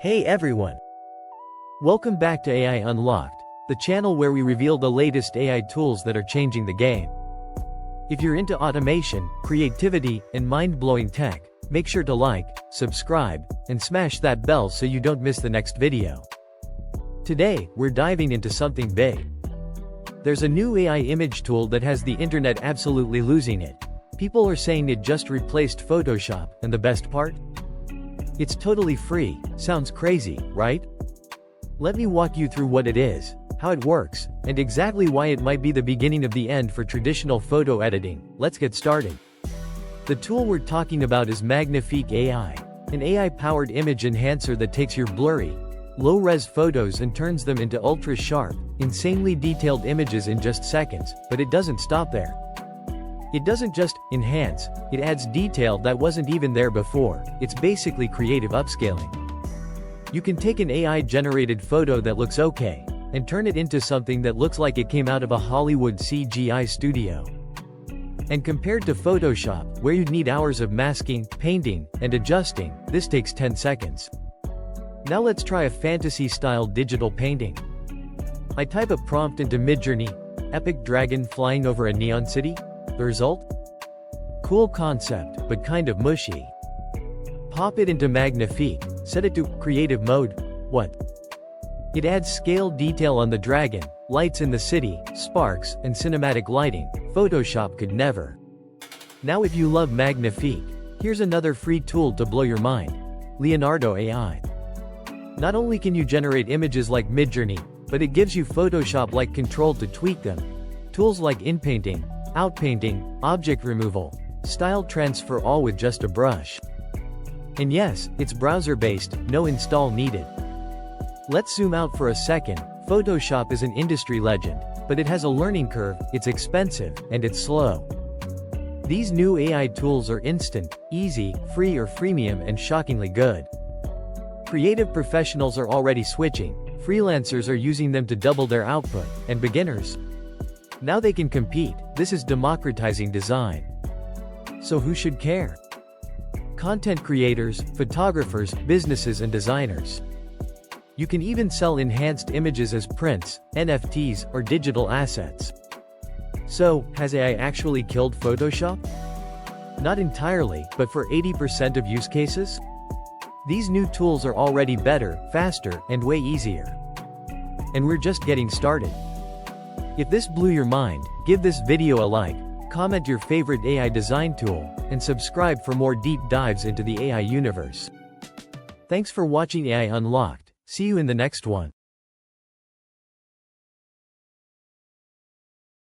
Hey everyone! Welcome back to AI Unlocked, the channel where we reveal the latest AI tools that are changing the game. If you're into automation, creativity, and mind-blowing tech, make sure to like, subscribe, and smash that bell so you don't miss the next video. Today, we're diving into something big. There's a new AI image tool that has the internet absolutely losing it. People are saying it just replaced Photoshop, and the best part? It's totally free. Sounds crazy, right? Let me walk you through what it is, how it works, and exactly why it might be the beginning of the end for traditional photo editing. Let's get started. The tool we're talking about is Magnific.AI, an AI-powered image enhancer that takes your blurry, low-res photos and turns them into ultra-sharp, insanely detailed images in just seconds, but it doesn't stop there. It doesn't just enhance, it adds detail that wasn't even there before. It's basically creative upscaling. You can take an AI-generated photo that looks okay, and turn it into something that looks like it came out of a Hollywood CGI studio. And compared to Photoshop, where you'd need hours of masking, painting, and adjusting, this takes 10 seconds. Now let's try a fantasy-style digital painting. I type a prompt into Midjourney, epic dragon flying over a neon city. The result? Cool concept, but kind of mushy. Pop it into Magnific, set it to creative mode. What? It adds scale detail on the dragon, lights in the city, sparks, and cinematic lighting. Photoshop could never. Now if you love Magnific, here's another free tool to blow your mind. Leonardo.AI. Not only can you generate images like Midjourney, but it gives you Photoshop-like control to tweak them. Tools like inpainting, outpainting, object removal, style transfer, all with just a brush. And yes, it's browser-based, no install needed. Let's zoom out for a second. Photoshop is an industry legend, but it has a learning curve, it's expensive, and it's slow. These new AI tools are instant, easy, free or freemium, and shockingly good. Creative professionals are already switching, freelancers are using them to double their output, and beginners, now they can compete. This is democratizing design. So who should care? Content creators, photographers, businesses, and designers. You can even sell enhanced images as prints, NFTs, or digital assets. So, has AI actually killed Photoshop? Not entirely, but for 80% of use cases? These new tools are already better, faster, and way easier. And we're just getting started. If this blew your mind, give this video a like, comment your favorite AI design tool, and subscribe for more deep dives into the AI universe. Thanks for watching AI Unlocked. See you in the next one.